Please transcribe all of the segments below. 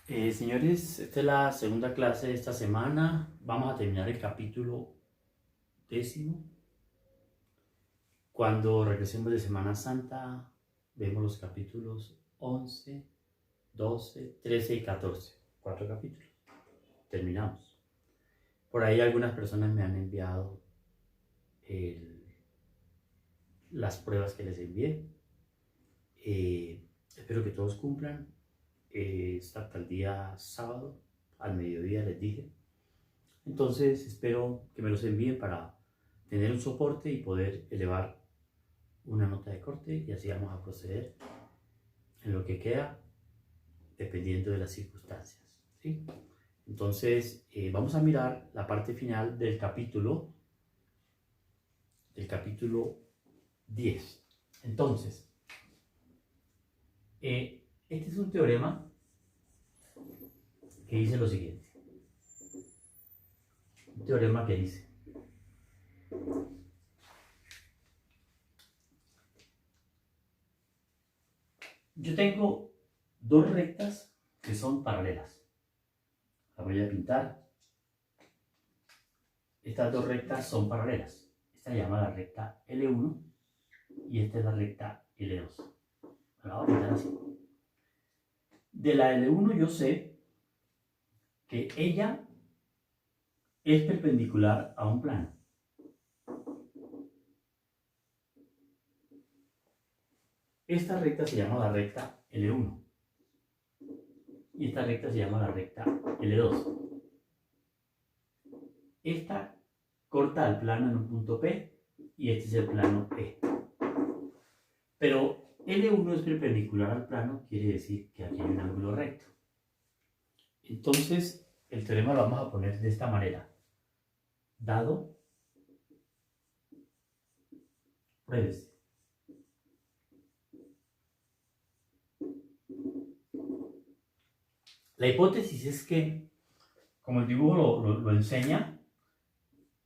Señores, esta es la segunda clase de esta semana. Vamos a terminar el capítulo 10. Cuando regresemos de Semana Santa, vemos los capítulos 11, 12, 13 y 14. 4 capítulos. Terminamos. Por ahí algunas personas me han enviado las pruebas que les envié. Espero que todos cumplan. Hasta el día sábado, al mediodía les dije. Entonces espero que me los envíen para tener un soporte y poder elevar una nota de corte, y así vamos a proceder en lo que queda dependiendo de las circunstancias, ¿sí? Entonces vamos a mirar la parte final del capítulo 10. Entonces, este es un teorema que dice lo siguiente. Un teorema que dice: yo tengo dos rectas que son paralelas. Las voy a pintar. Estas dos rectas son paralelas. Esta se llama la recta L1 y esta es la recta L2. La voy a pintar así. De la L1 yo sé que ella es perpendicular a un plano. Esta recta se llama la recta L1 y esta recta se llama la recta L2. Esta corta el plano en un punto P y este es el plano E. Pero L1 es perpendicular al plano, quiere decir que aquí hay un ángulo recto. Entonces el teorema lo vamos a poner de esta manera: dado, pruébese. La hipótesis es que, como el dibujo lo enseña,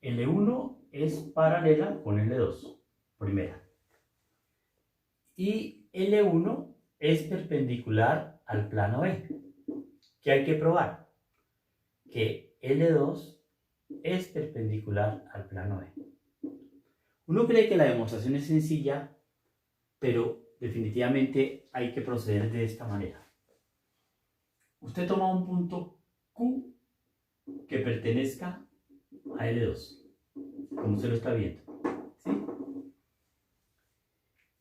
L1 es paralela con L2, primera. Y L1 es perpendicular al plano E. ¿Qué hay que probar? Que L2 es perpendicular al plano E. Uno cree que la demostración es sencilla, pero definitivamente hay que proceder de esta manera. Usted toma un punto Q que pertenezca a L2, como usted lo está viendo, ¿sí?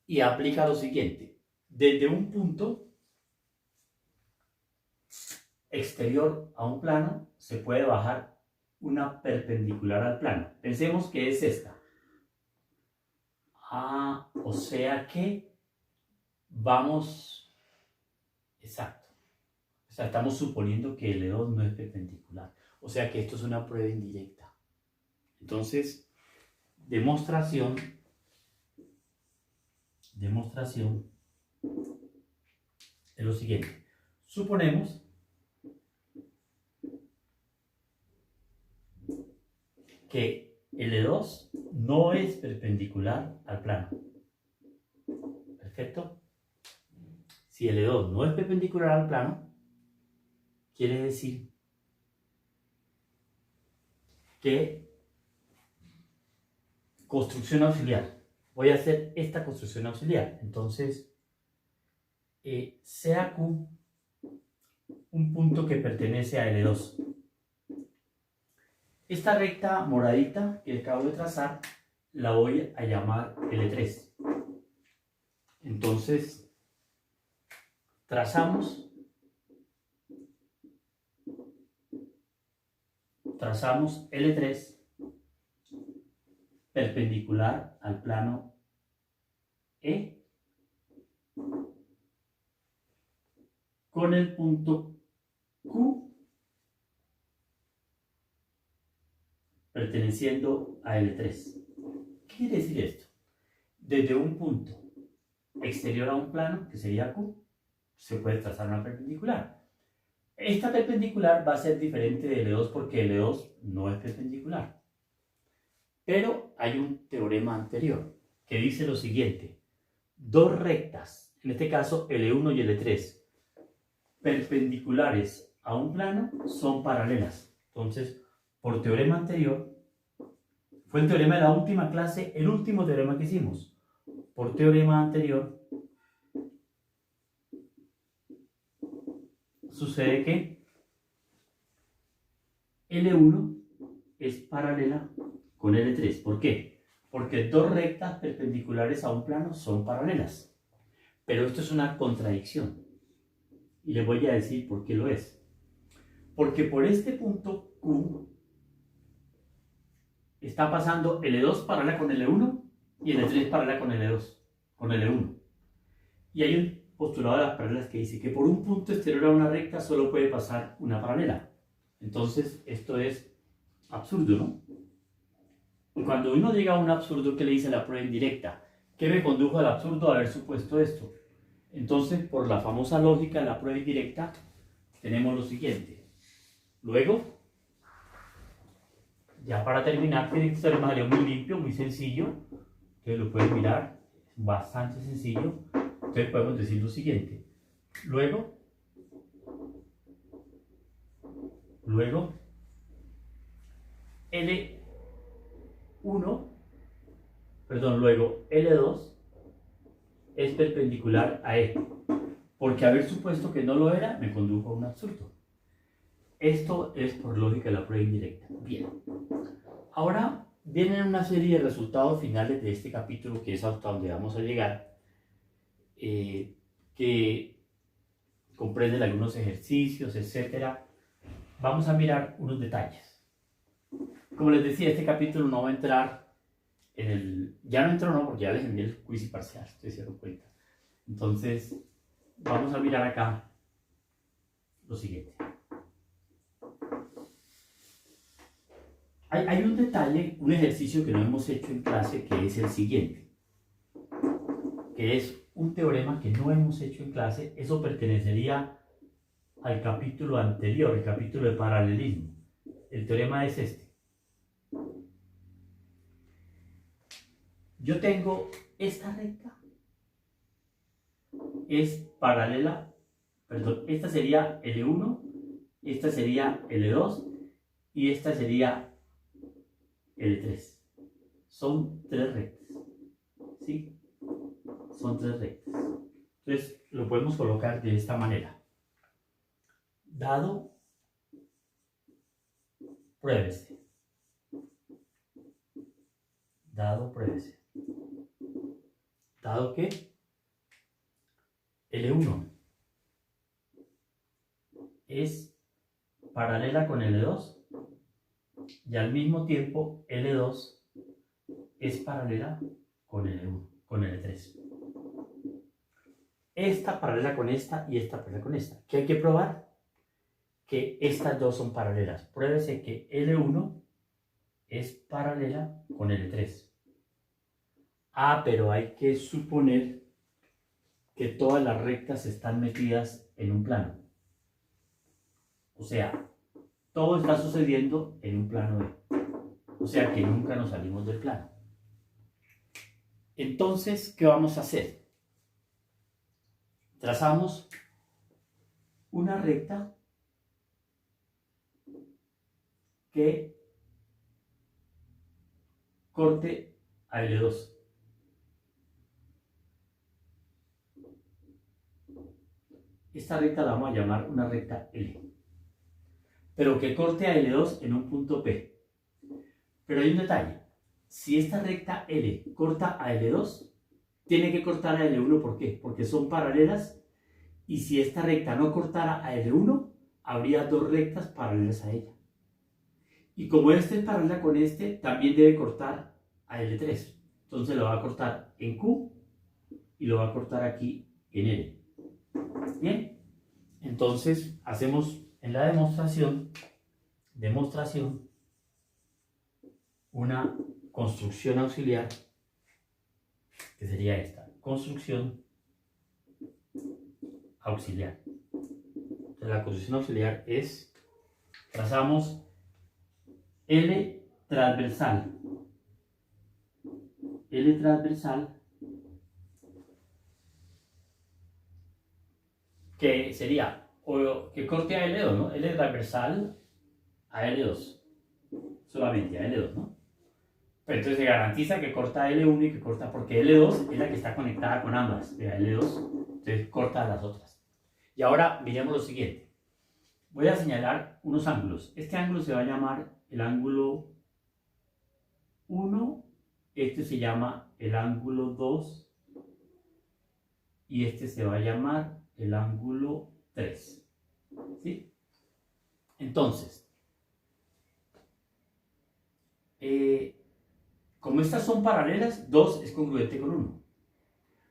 Y aplica lo siguiente: desde un punto exterior a un plano se puede bajar una perpendicular al plano. Pensemos que es esta. O sea que vamos, exacto. O sea, estamos suponiendo que L2 no es perpendicular. O sea que esto es una prueba indirecta. Entonces, demostración es lo siguiente. Suponemos que L2 no es perpendicular al plano. ¿Perfecto? Si L2 no es perpendicular al plano, quiere decir que construcción auxiliar. Voy a hacer esta construcción auxiliar. Entonces, sea Q un punto que pertenece a L2. Esta recta moradita que acabo de trazar la voy a llamar L3. Entonces, trazamos L3 perpendicular al plano E con el punto Q perteneciendo a L3. ¿Qué quiere decir esto? Desde un punto exterior a un plano, que sería Q, se puede trazar una perpendicular. Esta perpendicular va a ser diferente de L2 porque L2 no es perpendicular. Pero hay un teorema anterior que dice lo siguiente: dos rectas, en este caso L1 y L3, perpendiculares a un plano son paralelas. Entonces, por teorema anterior, fue el teorema de la última clase, el último teorema que hicimos. Por teorema anterior, sucede que L1 es paralela con L3. ¿Por qué? Porque dos rectas perpendiculares a un plano son paralelas. Pero esto es una contradicción. Y les voy a decir por qué lo es. Porque por este punto Q está pasando L2 paralela con L1 y L3 paralela con L2, con L1. Y hay un postulado de las paralelas que dice que por un punto exterior a una recta solo puede pasar una paralela. Entonces, esto es absurdo, ¿no? Y cuando uno llega a un absurdo, ¿qué le dice la prueba indirecta? ¿Qué me condujo al absurdo de haber supuesto esto? Entonces, por la famosa lógica de la prueba indirecta, tenemos lo siguiente. Luego, ya para terminar, tiene que ser muy limpio, muy sencillo. Ustedes lo pueden mirar, es bastante sencillo. Entonces podemos decir lo siguiente. Luego, luego L2 es perpendicular a E, porque haber supuesto que no lo era me condujo a un absurdo. Esto es por lógica de la prueba indirecta. Bien, ahora vienen una serie de resultados finales de este capítulo, que es hasta donde vamos a llegar, que comprenden algunos ejercicios, etc. Vamos a mirar unos detalles. Como les decía, este capítulo no va a entrar en el... Ya no entró, no, porque ya les envié el quiz y parcial, ustedes se dieron cuenta. Entonces, vamos a mirar acá lo siguiente. Hay un detalle, un ejercicio que no hemos hecho en clase, que es el siguiente. Que es un teorema que no hemos hecho en clase. Eso pertenecería al capítulo anterior, el capítulo de paralelismo. El teorema es este. Yo tengo esta recta, es paralela, perdón, esta sería L1, esta sería L2 y esta sería L3. Son tres rectas, ¿sí? Son tres rectas. Entonces lo podemos colocar de esta manera. Dado, pruébese. Dado, pruébese. Dado que L1 es paralela con L2 y al mismo tiempo L2 es paralela con L1, con L3. Esta paralela con esta y esta paralela con esta. ¿Qué hay que probar? Que estas dos son paralelas. Pruébese que L1 es paralela con L3. Ah, pero hay que suponer que todas las rectas están metidas en un plano. O sea, todo está sucediendo en un plano E. O sea que nunca nos salimos del plano. Entonces, ¿qué vamos a hacer? Trazamos una recta que corte a L2. Esta recta la vamos a llamar una recta L, pero que corte a L2 en un punto P. Pero hay un detalle. Si esta recta L corta a L2, tiene que cortar a L1. ¿Por qué? Porque son paralelas, y si esta recta no cortara a L1, habría dos rectas paralelas a ella. Y como este es paralela con este, también debe cortar a L3. Entonces lo va a cortar en Q y lo va a cortar aquí en L. Bien, entonces hacemos en la demostración una construcción auxiliar, que sería esta, construcción auxiliar. Entonces la construcción auxiliar es, trazamos L transversal, que sería o que corte a L2, ¿no? L transversal a L2. Solamente a L2, ¿no? Pero entonces se garantiza que corta L1 y que corta, porque L2 es la que está conectada con ambas, de L2, entonces corta a las otras. Y ahora miremos lo siguiente. Voy a señalar unos ángulos. Este ángulo se va a llamar el ángulo 1, este se llama el ángulo 2 y este se va a llamar el ángulo 3. ¿Sí? Entonces, como estas son paralelas, 2 es congruente con 1.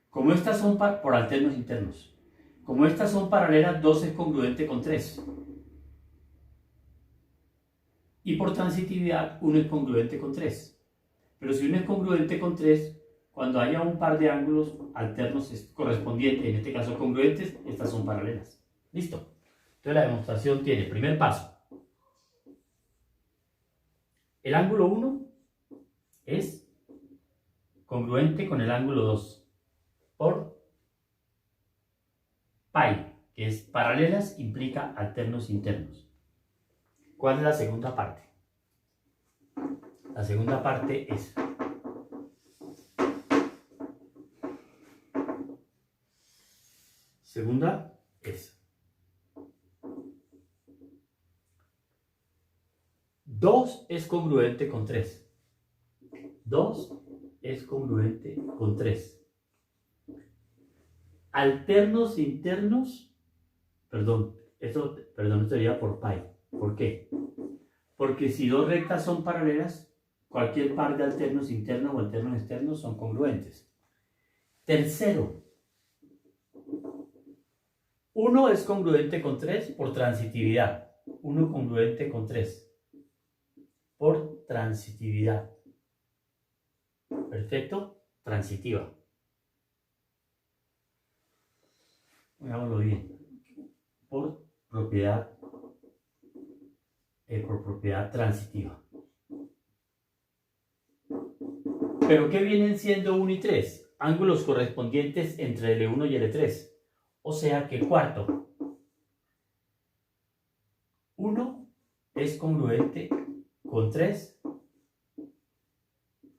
Como estas son por alternos internos. Como estas son paralelas, 2 es congruente con 3. Y por transitividad, 1 es congruente con 3. Pero si 1 es congruente con 3, cuando haya un par de ángulos alternos correspondientes, en este caso congruentes, estas son paralelas. ¿Listo? Entonces la demostración tiene, primer paso, el ángulo 1 es congruente con el ángulo 2 por pi, que es paralelas implica alternos internos. ¿Cuál es la segunda parte? La segunda parte es dos es congruente con 3. 2 es congruente con 3. Alternos internos, esto sería por pi. ¿Por qué? Porque si dos rectas son paralelas, cualquier par de alternos internos o alternos externos son congruentes. Tercero, 1 es congruente con 3 por transitividad. 1 congruente con 3 por transitividad. Perfecto, transitiva. Veámoslo bien. Por propiedad transitiva. ¿Pero qué vienen siendo 1 y 3? Ángulos correspondientes entre L1 y L3. O sea que cuarto, 1 es congruente con 3.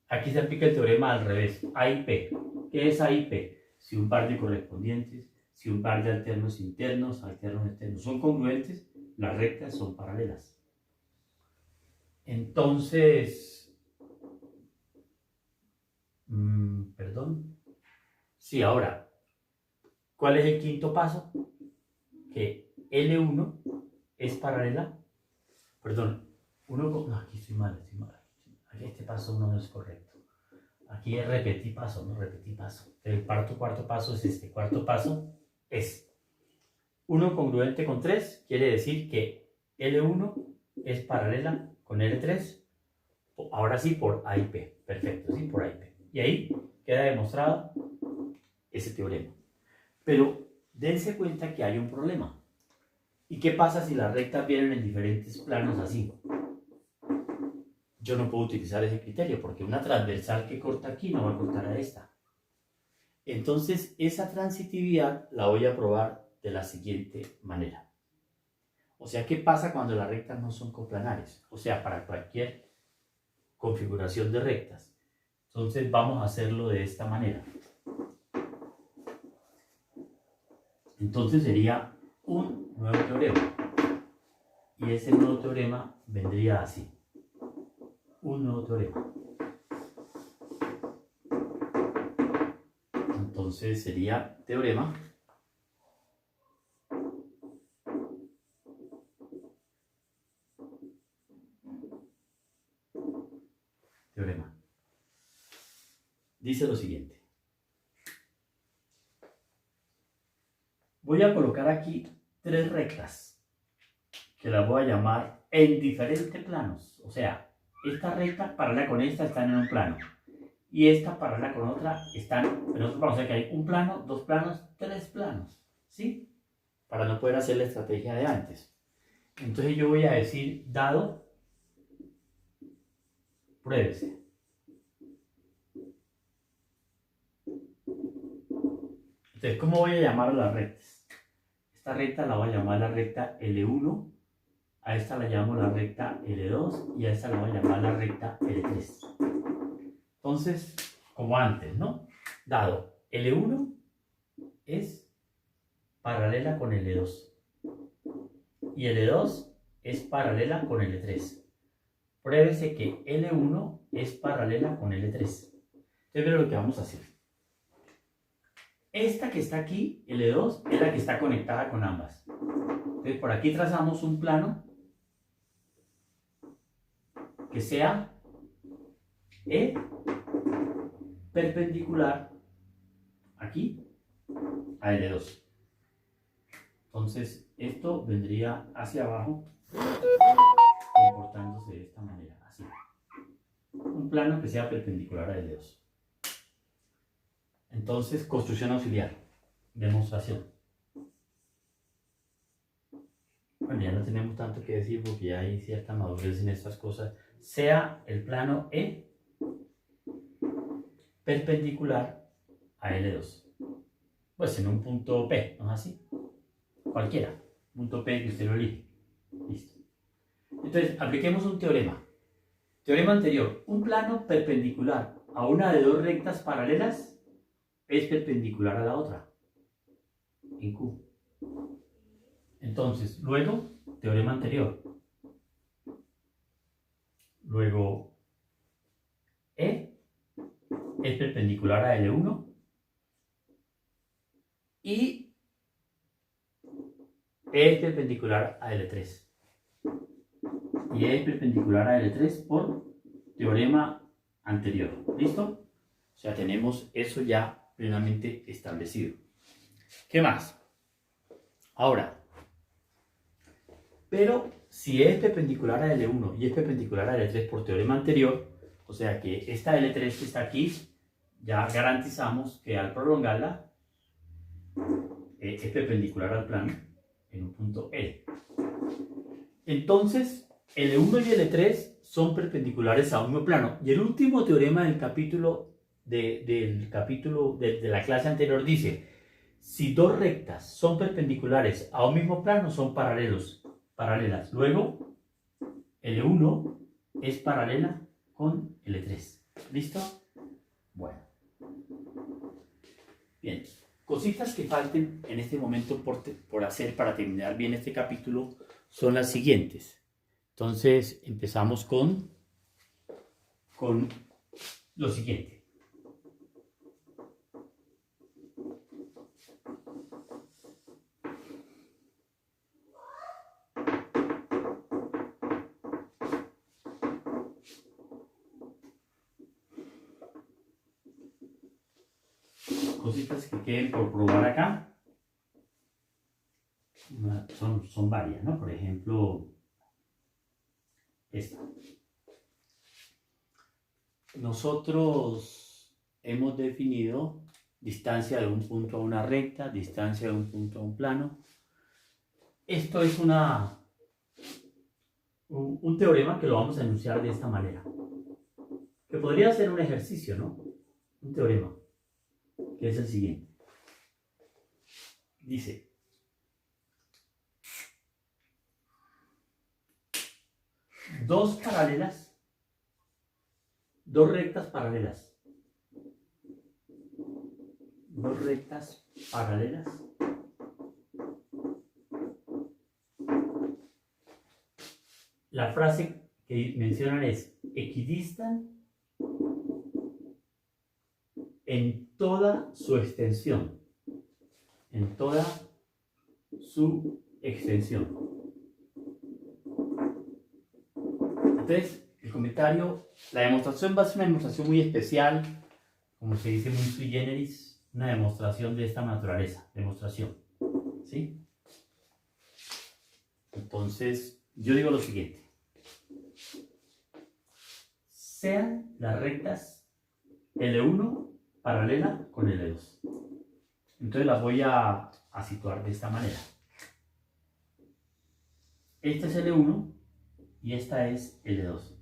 Aquí se aplica el teorema al revés, A y P. ¿Qué es A y P? Si un par de correspondientes, si un par de alternos internos, alternos externos son congruentes, las rectas son paralelas. Entonces, sí, ahora, ¿cuál es el quinto paso? Que L1 es paralela, aquí estoy mal. Aquí este paso no es correcto. Aquí repetí paso. El cuarto paso es este. Cuarto paso es 1 congruente con 3, quiere decir que L1 es paralela con L3, ahora sí por A y P. Perfecto, sí, por A y P. Y ahí queda demostrado ese teorema. Pero dense cuenta que hay un problema. ¿Y qué pasa si las rectas vienen en diferentes planos así? Yo no puedo utilizar ese criterio porque una transversal que corta aquí no va a cortar a esta. Entonces, esa transitividad la voy a probar de la siguiente manera. O sea, ¿qué pasa cuando las rectas no son coplanares? O sea, para cualquier configuración de rectas. Entonces, vamos a hacerlo de esta manera. Entonces sería un nuevo teorema. Y ese nuevo teorema vendría así. Un nuevo teorema. Entonces sería teorema. Dice lo siguiente. Voy a colocar aquí 3 rectas que las voy a llamar en diferentes planos. O sea, esta recta paralela con esta están en un plano y esta paralela con otra están en otro plano. O sea que hay un plano, 2 planos, 3 planos, ¿sí? Para no poder hacer la estrategia de antes. Entonces yo voy a decir, dado, pruébese. Entonces, ¿cómo voy a llamar a las rectas? esta recta la voy a llamar la recta L1, a esta la llamo la recta L2 y a esta la voy a llamar la recta L3. Entonces, como antes, ¿no? Dado L1 es paralela con L2 y L2 es paralela con L3. Pruébese que L1 es paralela con L3. Entonces, mira lo que vamos a hacer. Esta que está aquí, L2, es la que está conectada con ambas. Entonces, por aquí trazamos un plano que sea E perpendicular aquí a L2. Entonces, esto vendría hacia abajo, comportándose de esta manera, así. Un plano que sea perpendicular a L2. Entonces, construcción auxiliar, demostración. Bueno, ya no tenemos tanto que decir porque ya hay cierta madurez en estas cosas. Sea el plano E perpendicular a L2. Pues en un punto P, ¿no es así? Cualquiera, punto P que usted lo elige. Listo. Entonces, apliquemos un teorema. Teorema anterior. Un plano perpendicular a una de dos rectas paralelas es perpendicular a la otra en Q. Entonces, luego, teorema anterior. Luego, E es perpendicular a L1 y E es perpendicular a L3. Y E es perpendicular a L3 por teorema anterior. ¿Listo? O sea, tenemos eso ya plenamente establecido. ¿Qué más? Ahora, pero si E es perpendicular a L1 y es perpendicular a L3 por teorema anterior, o sea que esta L3 que está aquí, ya garantizamos que al prolongarla es perpendicular al plano en un punto L. Entonces, L1 y L3 son perpendiculares a un mismo plano. Y el último teorema del capítulo de la clase anterior dice: si dos rectas son perpendiculares a un mismo plano, son paralelas. Luego, L1 es paralela con L3. ¿Listo? Bueno. Bien. Cositas que falten en este momento por hacer para terminar bien este capítulo son las siguientes. Entonces, empezamos con lo siguiente. Cositas que queden por probar acá. Son varias, ¿no? Por ejemplo, esta. Nosotros hemos definido distancia de un punto a una recta, distancia de un punto a un plano. Esto es un teorema que lo vamos a enunciar de esta manera. Que podría ser un ejercicio, ¿no? Un teorema, que es el siguiente. Dice: dos rectas paralelas. Dos rectas paralelas. La frase que mencionan es: equidistan en toda su extensión. En toda su extensión. Entonces, el comentario, la demostración va a ser una demostración muy especial, como se dice, muy sui generis, una demostración de esta naturaleza, demostración, ¿sí? Entonces, yo digo lo siguiente: sean las rectas L1 paralela con L2. Entonces las voy a situar de esta manera. Este es L1 y esta es L2.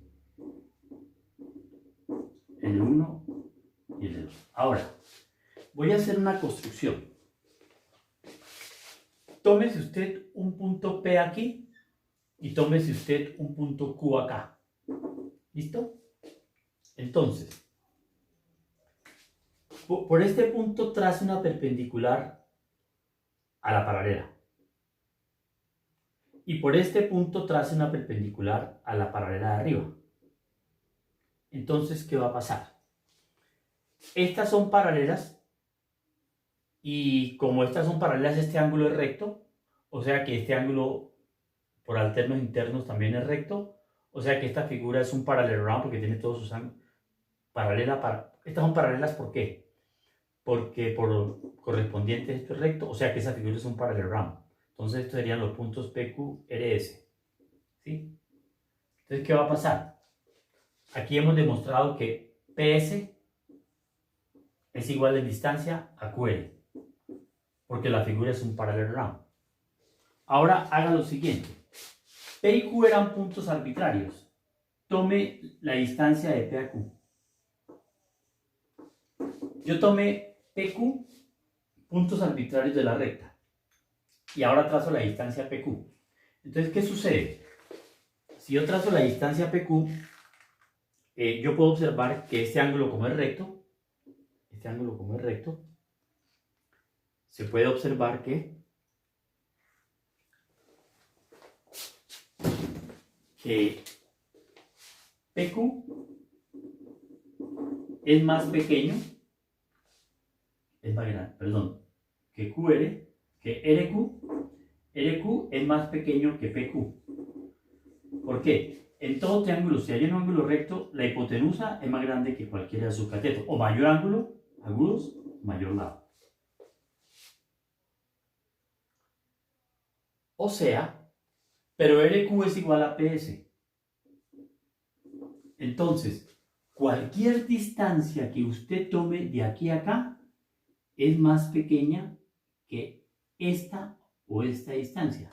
L1 y L2. Ahora, voy a hacer una construcción. tómese usted un punto P aquí y tómese usted un punto Q acá. ¿Listo? Entonces, por este punto trace una perpendicular a la paralela. Y por este punto trace una perpendicular a la paralela de arriba. Entonces, ¿qué va a pasar? Estas son paralelas y como estas son paralelas, este ángulo es recto, o sea que este ángulo por alternos internos también es recto, o sea que esta figura es un parallelogram porque tiene todos sus ángulos. Estas son paralelas, ¿por qué? Porque por correspondiente esto es recto, o sea que esa figura es un parallelogram. Entonces estos serían los puntos PQ, RS. ¿Sí? Entonces, ¿qué va a pasar? Aquí hemos demostrado que PS es igual en distancia a QL, porque la figura es un parallelogram. Ahora haga lo siguiente. P y Q eran puntos arbitrarios. Tome la distancia de P a Q. Yo tomé PQ, puntos arbitrarios de la recta. Y ahora trazo la distancia PQ. Entonces, ¿qué sucede? Si yo trazo la distancia PQ, yo puedo observar que este ángulo como es recto, se puede observar que PQ es más pequeño, que QL, que RQ es más pequeño que PQ. ¿Por qué? En todo triángulo, si hay un ángulo recto, la hipotenusa es más grande que cualquiera de sus catetos. O mayor ángulo, agudos, mayor lado. O sea, pero RQ es igual a PS. Entonces, cualquier distancia que usted tome de aquí a acá es más pequeña que esta o esta distancia.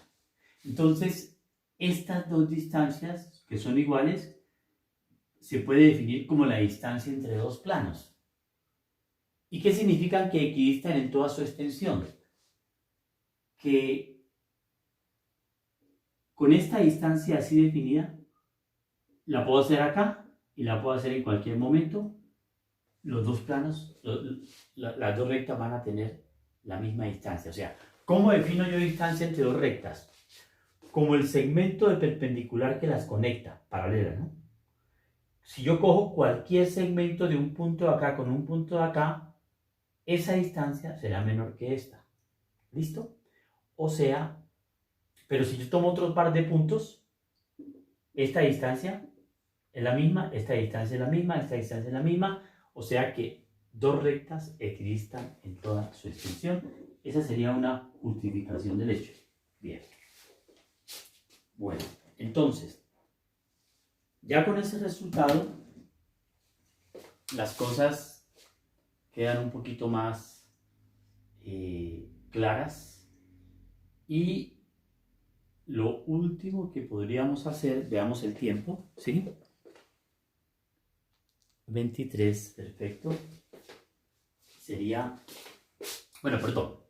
Entonces, estas dos distancias que son iguales se puede definir como la distancia entre dos planos. ¿Y qué significan que equidistan en toda su extensión? Que con esta distancia así definida, la puedo hacer acá y la puedo hacer en cualquier momento. Los dos planos, las dos rectas van a tener la misma distancia. O sea, ¿cómo defino yo distancia entre dos rectas? Como el segmento de perpendicular que las conecta, paralela, ¿no? Si yo cojo cualquier segmento de un punto de acá con un punto de acá, esa distancia será menor que esta. ¿Listo? O sea, pero si yo tomo otro par de puntos, esta distancia es la misma, esta distancia es la misma, esta distancia es la misma, o sea que dos rectas equidistan en toda su extensión. Esa sería una justificación del hecho. Bien. Bueno, entonces, ya con ese resultado, las cosas quedan un poquito más claras. Y lo último que podríamos hacer, veamos el tiempo, ¿sí? 23, perfecto. Sería, bueno, perdón,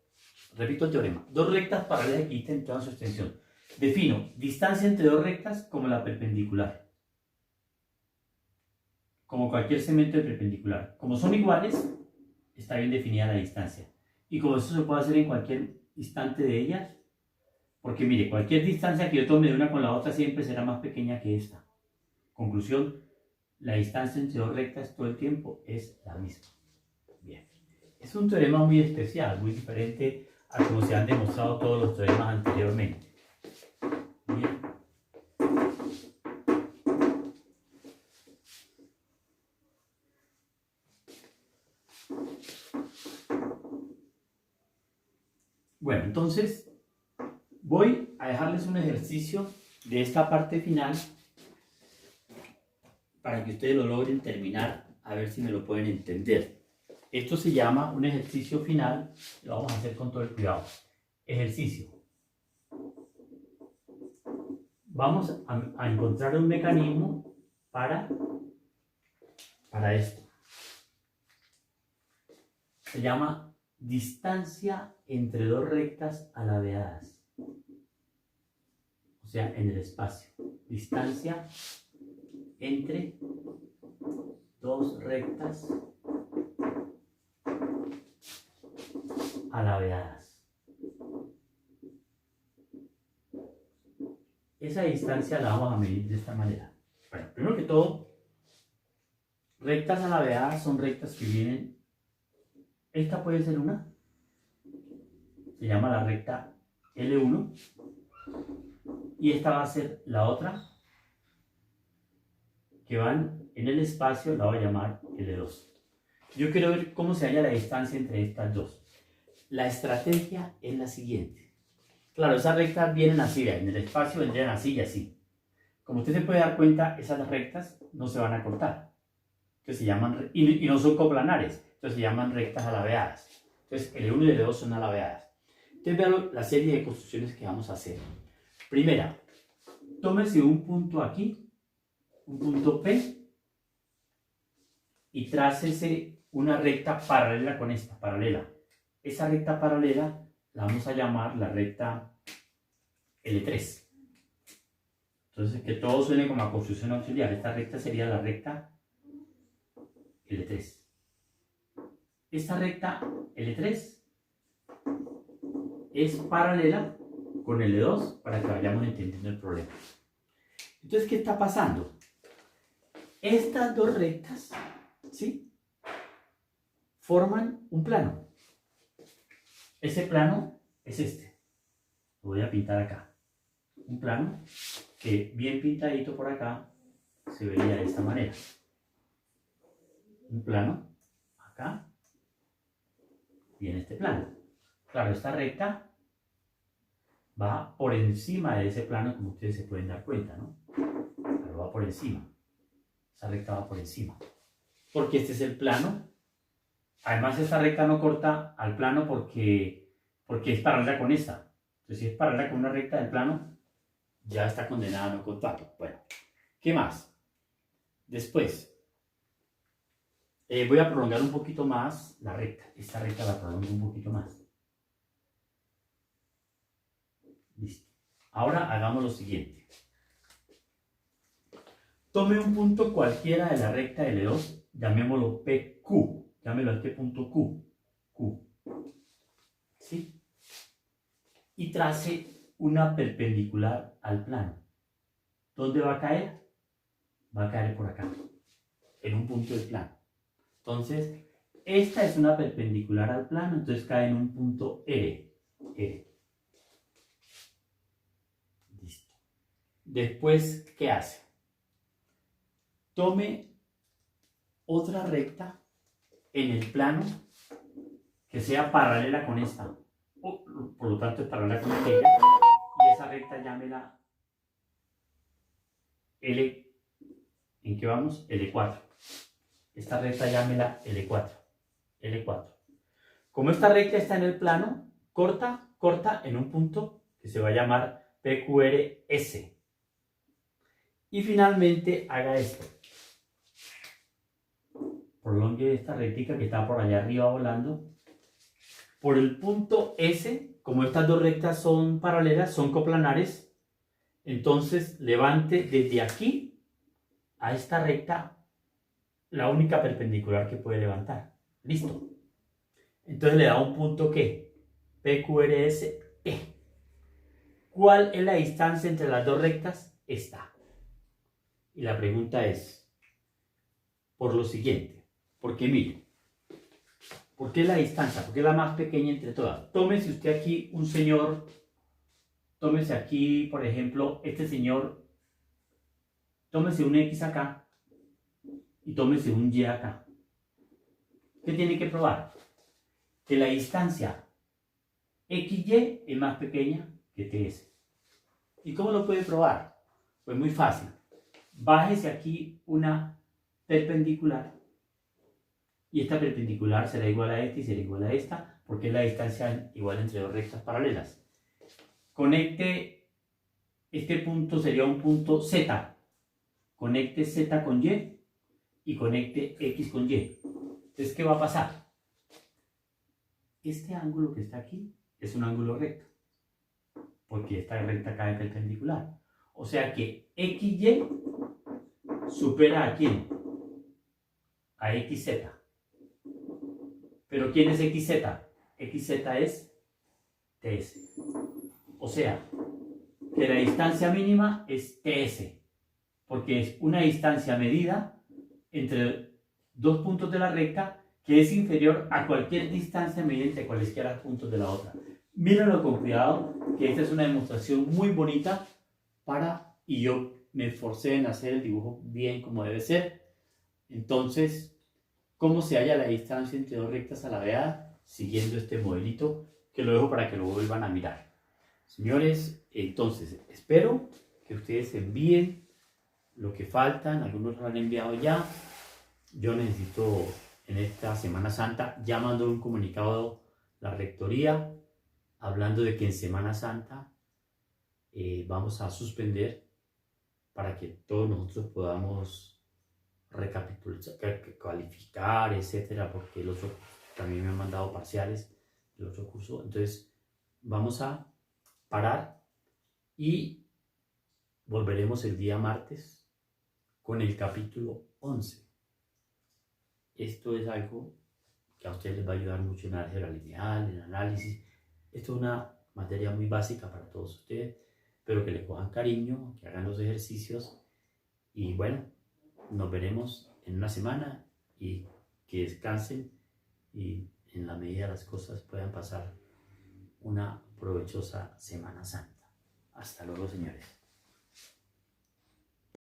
repito el teorema. Dos rectas paralelas equidistan en toda su extensión. Defino distancia entre dos rectas como la perpendicular. Como cualquier segmento de perpendicular. Como son iguales, está bien definida la distancia. Y como eso se puede hacer en cualquier instante de ellas, porque mire, cualquier distancia que yo tome de una con la otra siempre será más pequeña que esta. Conclusión, la distancia entre dos rectas todo el tiempo es la misma. Bien. Es un teorema muy especial, muy diferente a como se han demostrado todos los teoremas anteriormente. Bien. Bueno, entonces voy a dejarles un ejercicio de esta parte final para que ustedes lo logren terminar, a ver si me lo pueden entender. Esto se llama un ejercicio final, lo vamos a hacer con todo el cuidado. Ejercicio. Vamos a encontrar un mecanismo para esto. Se llama distancia entre dos rectas alabeadas. O sea, en el espacio. Distancia entre dos rectas alabeadas. Esa distancia la vamos a medir de esta manera. Bueno, primero que todo, rectas alabeadas son rectas que vienen. Esta puede ser una. Se llama la recta L1. Y esta va a ser la otra, que van en el espacio, la voy a llamar L2. Yo quiero ver cómo se halla la distancia entre estas dos. La estrategia es la siguiente. Claro, esas rectas vienen así, en el espacio vendrían así y así. Como usted se puede dar cuenta, esas rectas no se van a cortar. Entonces se llaman, y no son coplanares, entonces se llaman rectas alabeadas. Entonces L1 y L2 son alabeadas. Entonces vean la serie de construcciones que vamos a hacer. Primera, tómese un punto aquí, un punto P, y trácese una recta paralela con esta, paralela. Esa recta paralela la vamos a llamar la recta L3. Entonces, que todo suene como a construcción auxiliar. Esta recta sería la recta L3. Esta recta L3 es paralela con L2 para que vayamos entendiendo el problema. Entonces, ¿qué está pasando? Estas dos rectas, ¿sí?, forman un plano. Ese plano es este. Lo voy a pintar acá. Un plano que bien pintadito por acá se vería de esta manera. Un plano acá y en este plano. Claro, esta recta va por encima de ese plano, como ustedes se pueden dar cuenta, ¿no? Pero va por encima. Esa recta va por encima. Porque este es el plano. Además, esta recta no corta al plano porque es paralela con esta. Entonces, si es paralela con una recta del plano, ya está condenada a no cortar. Bueno, ¿qué más? Después, voy a prolongar un poquito más la recta. Esta recta la prolongo un poquito más. Listo. Ahora hagamos lo siguiente. Tome un punto cualquiera de la recta L2, llamémoslo PQ. Llámelo a este punto Q. Q. ¿Sí? Y trace una perpendicular al plano. ¿Dónde va a caer? Va a caer por acá, en un punto del plano. Entonces, esta es una perpendicular al plano, entonces cae en un punto R. R. Listo. Después, ¿qué hace? Tome otra recta en el plano que sea paralela con esta. Por lo tanto, es paralela con aquella. Y esa recta llámela L. ¿En qué vamos? L4. Esta recta llámela L4. L4. Como esta recta está en el plano, corta en un punto que se va a llamar PQRS. Y finalmente haga esto. Prolongue esta rectica que está por allá arriba volando. Por el punto S, como estas dos rectas son paralelas, son coplanares, entonces levante desde aquí a esta recta la única perpendicular que puede levantar. Listo. Entonces le da un punto que PQRS E. ¿Cuál es la distancia entre las dos rectas? Esta. Y la pregunta es, por lo siguiente, porque mire, ¿por qué la distancia? Porque es la más pequeña entre todas. Tómese usted aquí un señor, tómese aquí, por ejemplo, este señor, tómese un X acá y tómese un Y acá. ¿Qué tiene que probar? Que la distancia XY es más pequeña que TS. ¿Y cómo lo puede probar? Pues muy fácil. Bájese aquí una perpendicular y esta perpendicular será igual a esta y será igual a esta porque es la distancia igual entre dos rectas paralelas. Conecte, este punto sería un punto Z. Conecte Z con Y y conecte X con Y. Entonces, ¿qué va a pasar? Este ángulo que está aquí es un ángulo recto. porque esta recta cae perpendicular. O sea que XY supera ¿a quién? A XZ. ¿Pero quién es XZ? XZ es TS. O sea, que la distancia mínima es TS, porque es una distancia medida entre dos puntos de la recta que es inferior a cualquier distancia medida entre cualesquiera puntos de la otra. Míralo con cuidado, que esta es una demostración muy bonita y yo me esforcé en hacer el dibujo bien como debe ser. Entonces, ¿cómo se halla la distancia entre dos rectas alabeadas? Siguiendo este modelito, que lo dejo para que lo vuelvan a mirar. Señores, entonces, espero que ustedes envíen lo que faltan. Algunos lo han enviado ya. Yo necesito en esta Semana Santa, ya mandó un comunicado la rectoría hablando de que en Semana Santa vamos a suspender para que todos nosotros podamos recapitular, calificar, etcétera, porque el otro también me han mandado parciales del otro curso. Entonces vamos a parar y volveremos el día martes con el capítulo 11. Esto es algo que a ustedes les va a ayudar mucho en álgebra lineal, en análisis. Esto es una materia muy básica para todos ustedes, pero que le cojan cariño, que hagan los ejercicios y bueno, nos veremos en una semana y que descansen y en la medida de las cosas puedan pasar una provechosa Semana Santa. Hasta luego, señores.